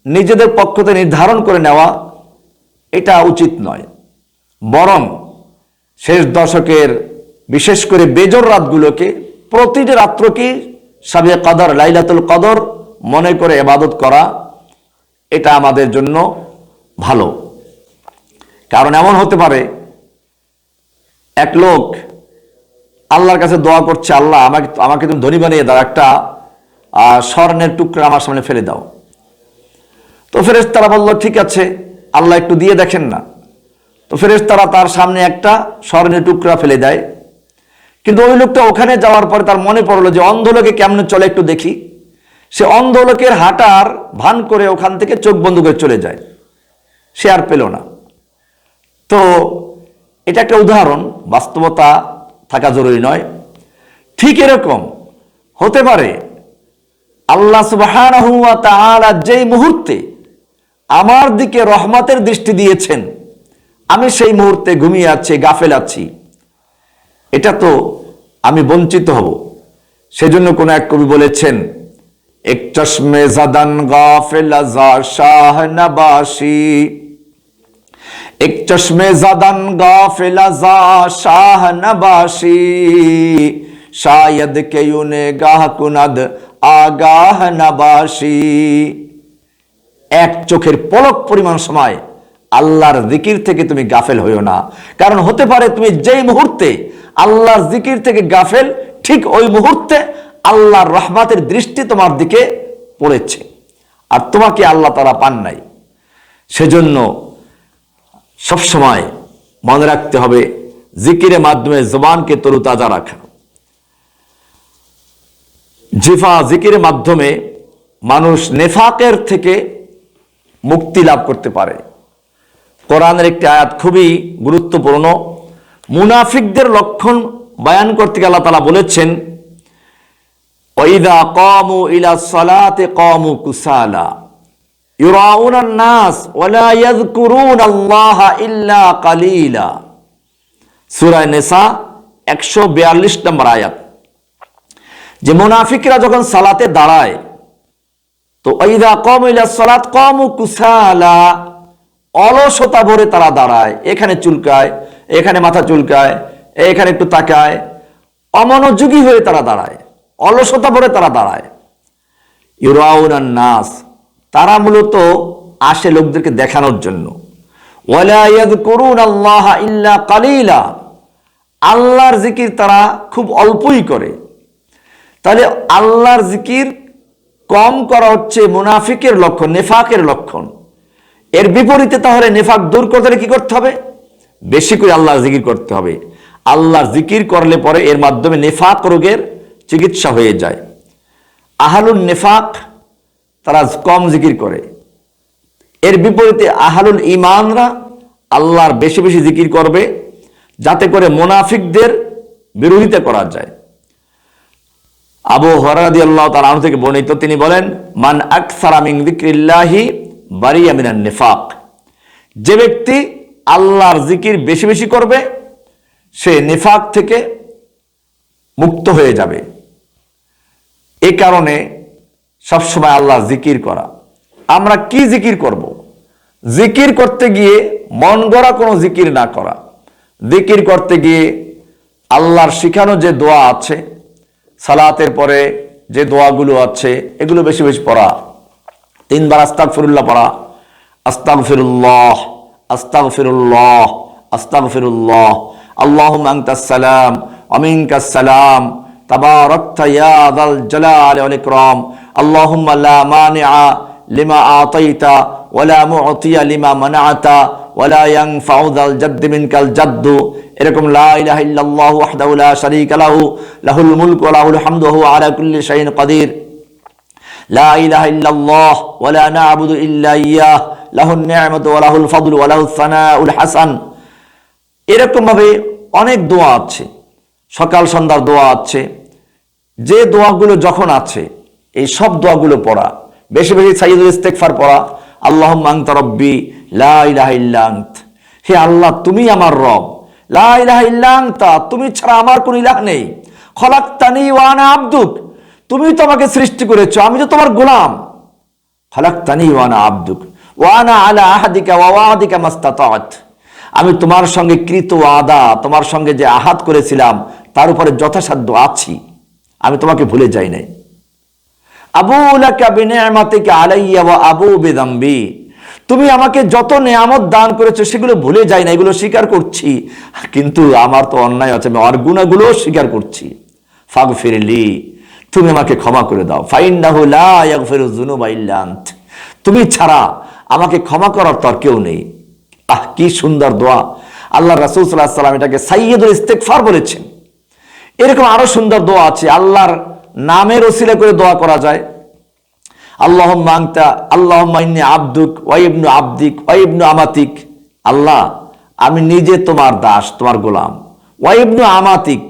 নিজেদের পক্ষ থেকে নির্ধারণ করে নেওয়া এটা উচিত নয়। বরং শেষ দশকের বিশেষ করে বেজোর রাতগুলোকে, প্রতিটি রাত্রকে শাবে কদর, লাইলাতুল কদর মনে করে ইবাদত করা, এটা আমাদের জন্য ভালো। কারণ এমন হতে পারে এক লোক আল্লাহর কাছে দোয়া করছে, আল্লাহ আমাকে তুমি ধনী বানিয়ে দাও, একটা স্বর্ণের টুকরা আমার সামনে ফেলে দাও। তো ফেরেশতারা বলল ঠিক আছে, আল্লাহ একটু দিয়ে দেখেন না। তো ফেরেশতারা তার সামনে একটা স্বর্ণের টুকরা ফেলে দেয়। কিন্তু ওই লোকটা ওখানে যাওয়ার পরে তার মনে পড়লো যে অন্ধ লোকে কেমনে চলে একটু দেখি। সে অন্ধ লোকের হাঁটার ভান করে ওখান থেকে চোখ বন্ধ করে চলে যায়, সে আর পেল না। তো এটা একটা উদাহরণ, বাস্তবতা থাকা জরুরি নয়। ঠিক এরকম হতে পারে আল্লাহ সুবহানাহু ওয়া তাআলা যেই মুহূর্তে আমার দিকে রহমতের দৃষ্টি দিয়েছেন, আমি সেই মুহূর্তে ঘুমিয়ে আছি, গাফেল আছি, এটা তো আমি বঞ্চিত হব। সেজন্য কোন এক কবি বলেছেন, এক চশমে জাদান গাফেল আযা শাহ নবাসী, এক চশমে জাদান গাফেল আযা শাহ নবাসী, শায়দ কে ইউনে গাহ কুনাদ আগাহ নবাসী। এক চোখের পলক পরিমাণ সময় আল্লাহর জিকির থেকে তুমি গাফেল হইও না। কারণ হতে পারে তুমি যেই মুহূর্তে আল্লাহর জিকির থেকে গাফেল, ঠিক ওই মুহূর্তে আল্লাহর রহমতের দৃষ্টি তোমার দিকে পড়েছে, আর তোমাকে আল্লাহ তাআলা পান নাই। সেজন্য সবসময় মনে রাখতে হবে জিকিরের মাধ্যমে জবানকে তরুতাজা রাখা। জিকিরের মাধ্যমে মানুষ নেফাকের থেকে মুক্তি লাভ করতে পারে। কোরআনের একটি আয়াত খুবই গুরুত্বপূর্ণ। মুনাফিকদের লক্ষণ বয়ান করতে গিয়ে আল্লাহ তাআলা বলেছেন, ওয়াইদা কামু ইলা সালাতি কামু কুসালা ইউরাউনান নাস ওয়ালা ইয়াযকুরুনাল্লাহা ইল্লা কালিলা। সূরা নিসা 142 নম্বর আয়াত। যে মুনাফিকরা যখন সালাতে দাঁড়ায়, তো ওয়াইদা কামু ইলা সালাত কামু কুসালা, অলসতা ভরে তারা দাঁড়ায়, এখানে চুলকায়, এখানে মাথা চুলকায়, এখানে একটু তাকায়, অমনোযোগী হয়ে তারা দাঁড়ায়, অলসতা ভরে তারা দাঁড়ায়। ইউরাউনান নাস, তারা মূলত আসে লোকদেরকে দেখানোর জন্য। ওয়ালা ইয়াযকুরুনাল্লাহা ইল্লা কালিলা, আল্লাহর জিকির তারা খুব অল্পই করে। তাহলে আল্লাহর জিকির কম করা হচ্ছে মুনাফিকের লক্ষণ, নেফাকের লক্ষণ। এর বিপরীতে তাহলে নেফাক দূর করতে হলে কি করতে হবে? বেশি করে আল্লাহর জিকির করতে হবে। আল্লাহর জিকির করলে পরে এর মাধ্যমে নেফাক রোগের চিকিৎসা হয়ে যায়। আহলুল নেফাক তারা কম জিকির করে, এর বিপরীতে আহলুল ঈমানরা আল্লাহর বেশি বেশি জিকির করবে, যাতে করে মুনাফিকদের বিরোধিতা করা যায়। আবু হুরায়রা রাদিয়াল্লাহু তাআলা আনহু থেকে বর্ণিত, তিনি বলেন, মান আকসারা মিন যিকরিল্লাহি বারিয়া মিনান নিফাক, যে ব্যক্তি আল্লাহর জিকির বেশি বেশি করবে সে নিফাক থেকে মুক্ত হয়ে যাবে। এই কারণে সবসময় আল্লাহর জিকির করা। আমরা কি জিকির করব? জিকির করতে গিয়ে মন গড়া কোনো জিকির না করা। জিকির করতে গিয়ে আল্লাহর শিখানো যে দোয়া আছে, সালাতের পরে যে দোয়াগুলো আছে, এগুলো বেশি বেশি পড়া। 3 বার আস্তাগফিরুল্লাহ পড়া, আস্তাগফিরুল্লাহ আস্তাগফিরুল্লাহ আস্তাগফিরুল্লাহ, আল্লাহুম্মা আনতাস সালাম ওয়া মিনকাস সালাম, তাবারাকতা ইয়া যাল জালালি ওয়াল ইকরাম, আল্লাহুম্মা লা মানিআ লিমা আতাইতা ওয়া লা মু'তিয়া লিমা মানা'তা ওয়ালা ইয়ানফাউ যাল জাদ্দি মিনকাল জাদ্দু, এরকম লা ইলাহা ইল্লাল্লাহু ওয়াহদাহু লা শারীকা লাহু লাহুল মুলকু ওয়া লাহুল হামদু ওয়া হুয়া আলা কুল্লি শাইইন কাদির, লা ইলাহা ইল্লাল্লাহ ওয়া লা না'বুদু ইল্লা ইয়্যাহ লাহুন নি'মাতু ওয়া লাহুল ফাদলু ওয়া লাহুস সানাউল হাসান। এরকম ভাবে অনেক দোয়া আছে, সকাল সন্ধ্যার দোয়া আছে। যে দোয়াগুলো যখন আছে এই সব দোয়াগুলো পড়া, বেশি বেশি সাইয়্যিদুল ইস্তিগফার পড়া। আল্লাহুম্মা আনতা রাব্বি লা ইলাহা ইল্লা আনত, হে আল্লাহ তুমি আমার রব, লা ইলাহা ইল্লা আনতা তুমি ছাড়া আমার কোনো ইলাহ নেই, খলাকতানি ওয়া আনা আবদুক তুমি তো আমাকে সৃষ্টি করেছো, আমি তো তোমার গোলাম, খলাকতানি ওয়া আনা আবদুক ওয়া আনা আলা আহাদিকা ওয়া ওয়াদিকা মাস্তাতাত, আমি তোমার সঙ্গে কৃত ওয়াদা, তোমার সঙ্গে যে আহাদ করেছিলাম তার উপরে যথাসাধ্য আছি, আমি তোমাকে ভুলে যাই নাই। আবু লাকা বিনিআমাতিকা আলাইয়া ওয়া আবু বিযামবি, তুমি আমাকে যত নেয়ামত দান করেছো সেগুলো ভুলে যাই না, এগুলো স্বীকার করছি, কিন্তু আমার তো অন্যায় আছে, আমি আমার গুনাহগুলো স্বীকার করছি। ফাগফিরলি, তুমি আমাকে ক্ষমা করে দাও। ফাইন্নাহু লা ইয়াগফিরুয যুনুবা ইল্লা আনত, তুমি ছাড়া আমাকে ক্ষমা করার তো আর কেউ নেই। কি সুন্দর দোয়া! আল্লাহ রাসূল সাল্লাল্লাহু আলাইহি ওয়াসাল্লাম এটাকে সাইয়্যিদুল ইস্তিগফার বলেছেন। এরকম আরো সুন্দর দোয়া আছে, আল্লাহর নামের ওসিলা করে দোয়া করা যায়। আল্লাহুম্মা ইন্নী আবদুক ওয়া ইবনু আবদিক ওয়া ইবনু আমাতিক, আল্লাহ আমি নিজে তোমার দাস, তোমার গোলাম, ওয়া ইবনু আমাতিক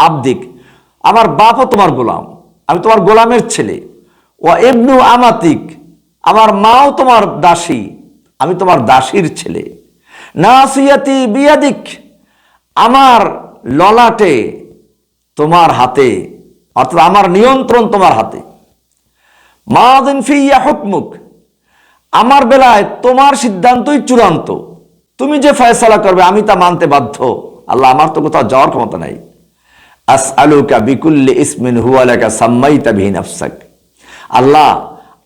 আবদিক আমার বাপও তোমার গোলাম, আমি তোমার গোলামের ছেলে, ওয়া ইবনু আমাতিক আমার মাও তোমার দাসী, আমি তোমার দাসীর ছেলে, নাসিয়াতি বিয়াদিক আমার ললাটে তোমার হাতে, অর্থাৎ আমার নিয়ন্ত্রণ তোমার হাতে, মাযিন ফিয়া হুকমুক আমার বেলায় তোমার সিদ্ধান্তই চূড়ান্ত, তুমি যে ফয়সালা করবে আমি তা মানতে বাধ্য। আল্লাহ আমার তো কোথাও যাওয়ার ক্ষমতা নাই। আসআলুকা বিকুল্লি ইসমিন হুয়া লাকা সাম্মাইতা বিহি নাফসাক, আল্লাহ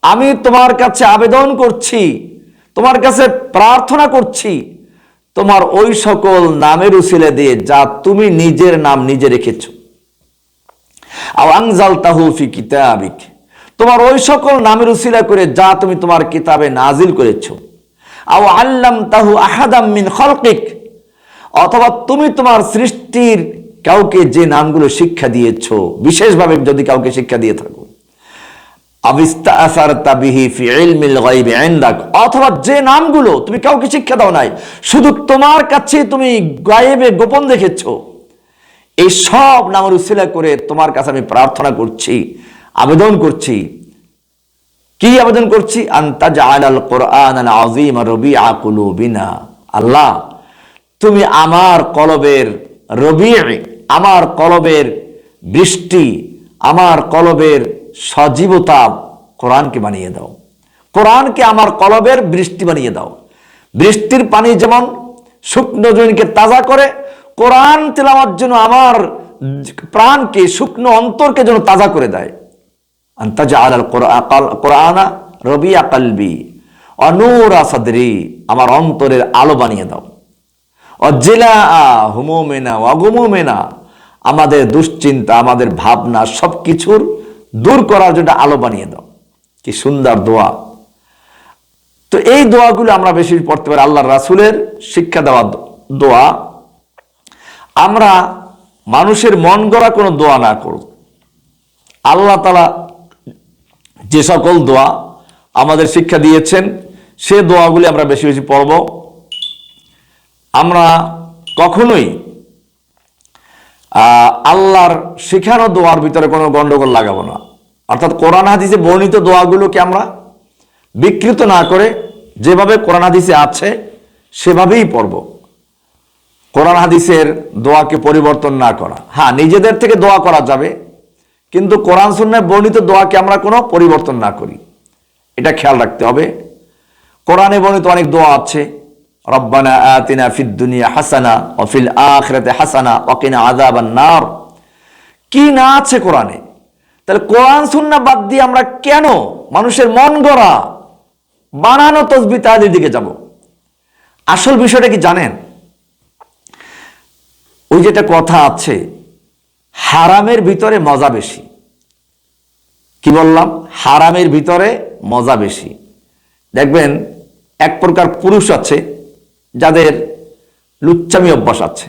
আমি তোমার কাছে আবেদন করছি, তোমার কাছে প্রার্থনা করছি তোমার ওই সকল নামের উসিলা দিয়ে যা তুমি নিজের নাম নিজে রেখেছো, আও আনজালতাহু ফি কিতাবিক তোমার ওই সকল নামের উসিলা করে যা তুমি তোমার কিতাবে নাজিল করেছো, আও আল্লামতাহু আহাদাম মিন খালকিক অথবা তুমি তোমার সৃষ্টির কাউকে যে নামগুলো শিক্ষা দিয়েছো বিশেষভাবে যদি কাউকে শিক্ষা দিয়ে থাকো, আবিস্তাআসারতা বিহি ফি ইলমিল গায়বি ইনদাক অথবা যে নামগুলো তুমি কাউকে শিক্ষা দাও নাই, শুধু তোমার কাছে তুমি গায়েবে গোপন রেখেছো, এই সব নামের উসিলা করে তোমার কাছে আমি প্রার্থনা করছি, আবেদন করছি। কি আবেদন করছি? আনতা জাআলাল কুরআনাল আযীম রবিআ কুলুবিনা, আল্লাহ তুমি আমার কলবের রবি, আমার কলবের বৃষ্টি, আমার কলবের সজীবতা কোরআনকে বানিয়ে দাও, কোরআনকে আমার কলবের বৃষ্টি বানিয়ে দাও। বৃষ্টির পানি যেমন শুকনো জমিনকে তাজা করে, কোরআন তেলাওয়াত যেন আমার প্রাণকে, শুকনো অন্তরকে যেন তাজা করে দেয়। আনতা জাআলাল কুরআনা রবিআ কলবি ওয়া নূরা সাদরি, আমার অন্তরের আলো বানিয়ে দাও। ওয়াজিলাআ হুমুমিনা ওয়া গুমুমিনা, আমাদের দুশ্চিন্তা, আমাদের ভাবনা সবকিছুর দূর করার জন্য আলো বানিয়ে দাও। কি সুন্দর দোয়া! তো এই দোয়াগুলো আমরা বেশি পড়তে পারি, আল্লাহর রাসূলের শিক্ষা দেওয়া দোয়া। আমরা মানুষের মন গড়া কোনো দোয়া না করব। আল্লাহ তাআলা যে সকল দোয়া আমাদের শিক্ষা দিয়েছেন সে দোয়াগুলি আমরা বেশি বেশি পড়ব। আমরা কখনোই আল্লাহর শেখানো দোয়ার ভিতরে কোনো গন্ডগোল লাগাবো না, অর্থাৎ কোরআন হাদিসে বর্ণিত দোয়াগুলোকে আমরা বিকৃত না করে যেভাবে কোরআন হাদিসে আছে সেভাবেই পড়ব। কোরআন হাদিসের দোয়াকে পরিবর্তন না করা। হ্যাঁ, নিজেদের থেকে দোয়া করা যাবে, কিন্তু কোরআন সুন্নাহয় বর্ণিত দোয়াকে আমরা কোনো পরিবর্তন না করি, এটা খেয়াল রাখতে হবে। কোরআনে বর্ণিত অনেক দোয়া আছে, রব্বানা আতিনা ফিদ দুনিয়া হাসানা ওয়া ফিল আখিরাতি হাসানা ওয়া কিনা আযাবান নার। কি না আছে কোরআনে? তাহলে কোরআন সুন্নাহ বাদ দিয়ে আমরা কেন মানুষের মন গড়া বানানো তাসবিহ তাহলিলের দিকে যাব? আসল বিষয়টা কি জানেন? ওই যেটা কথা আছে, হারামের ভিতরে মজা বেশি। কি বললাম? হারামের ভিতরে মজা বেশি। দেখবেন এক প্রকার পুরুষ আছে যাদের লুচ্চামি অভ্যাস আছে,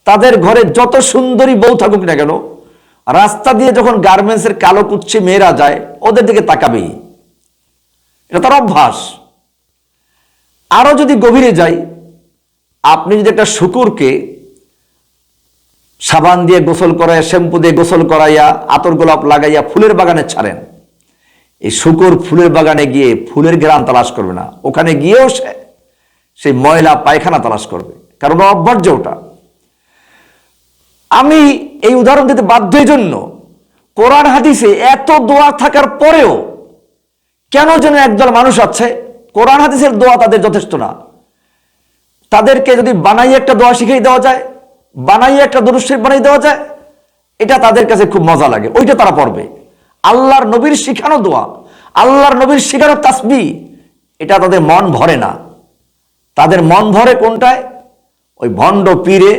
তাদের ঘরে যত সুন্দরী বউ থাকুক না কেন, রাস্তা দিয়ে যখন গার্মেন্টসের কালো কুচ্ছি মেয়েরা যায় ওদের দিকে তাকাবেই। এটা তার অভ্যাস। আরো যদি গভীরে যাই, আপনি যদি একটা শুকুরকে সাবান দিয়ে গোসল করাইয়া, শ্যাম্পু দিয়ে গোসল করাইয়া, আতর গোলাপ লাগাইয়া ফুলের বাগানে ছাড়েন, এই শুকুর ফুলের বাগানে গিয়ে ফুলের ঘ্রাণ তালাশ করবে না, ওখানে গিয়েও সেই ময়লা পায়খানা তালাশ করবে, কারণ অভ্যাস ওটা। আমি এই উদাহরণ দিতে বাধ্য এই জন্য, কোরআন হাদিসে এত দোয়া থাকার পরেও কেন যেন একদল মানুষ আছে কোরআন হাদিসের দোয়া তাদের যথেষ্ট না। তাদেরকে যদি বানাইয়ে একটা দোয়া শিখিয়ে দেওয়া যায়, বানাইয়ে একটা দুরূদ শরীফ বানিয়ে দেওয়া যায়, এটা তাদের কাছে খুব মজা লাগে, ওইটা তারা পড়বে। আল্লাহর নবীর শিখানো দোয়া, আল্লাহর নবীর শিখানো তাসবিহ, এটা তাদের মন ভরে না। তাদের মন ভরে কোনটায়? ওই ভণ্ড পীরে,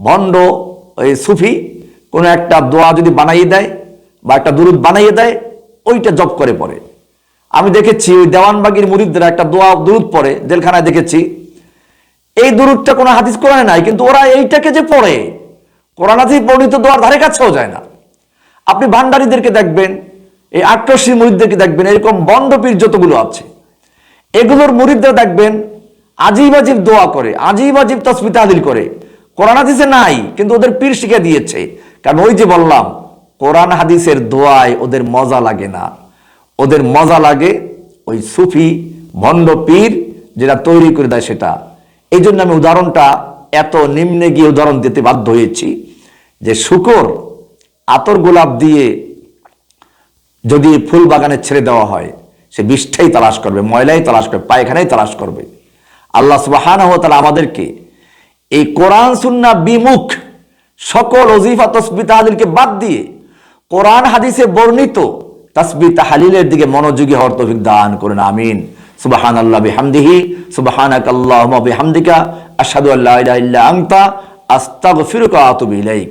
ভণ্ড ওই সুফি কোনো একটা দোয়া যদি বানাইয়ে দেয় বা একটা দুরূদ বানাইয়ে দেয়, ওইটা জপ করে পড়ে। আমি দেখেছি ওই দেওয়ানবাগির মুরিদরা একটা দোয়া দুরূদ পড়ে, জেলখানায় দেখেছি। এই দুরূদটা কোনো হাদিস কোরআনে নাই, কিন্তু ওরা এইটাকে যে পড়ে, কোরআন হাদিস বর্ণিত দোয়ার ধারে কাছেও যায় না। আপনি ভান্ডারীদেরকে দেখবেন, এই আট্রসি মুরিদদেরকে দেখবেন, এরকম বন্ড পীর যতগুলো আছে, এগুলোর মুরিদরা দেখবেন আজিব আজিব দোয়া করে, আজিব আজিব তাসবিহ তাহলিল করে। কোরআন হাদিসে নাই, কিন্তু ওদের পীর শিখে দিয়েছে। কারণ ওই যে বললাম, কোরআন হাদিসের দোয়ায় ওদের মজা লাগে না, ওদের মজা লাগে ওই সুফি ভণ্ড পীর যেটা তৈরি করে দেয় সেটা। এই জন্য আমি উদাহরণটা এত নিম্নে গিয়ে উদাহরণ দিতে বাধ্য হয়েছি যে শুকর আতর গোলাপ দিয়ে যদি ফুল বাগানে ছেড়ে দেওয়া হয়, সে বিষটাই তালাশ করবে, ময়লাই তালাশ করবে, পায়খানাই তালাশ করবে। আল্লাহ সুবহানাহু ওয়া তাআলা আমাদেরকে এই কোরআন সুন্নাহ বিমুখ সকল ওজিফা তাসবিহ তাহলিলকে বাদ দিয়ে কোরআন হাদিসে বর্ণিত তাসবিহ তাহলিলের দিকে মনোযোগী হওয়ার তৌফিক দান করুন, আমিন। সুবহানাল্লাহি বিহামদিহি, সুবহানাকাল্লাহুম্মা বিহামদিকা, আশহাদু আল্লা ইলাহা ইল্লা আনতা, আস্তাগফিরুকা ওয়া আতুবু ইলাইক।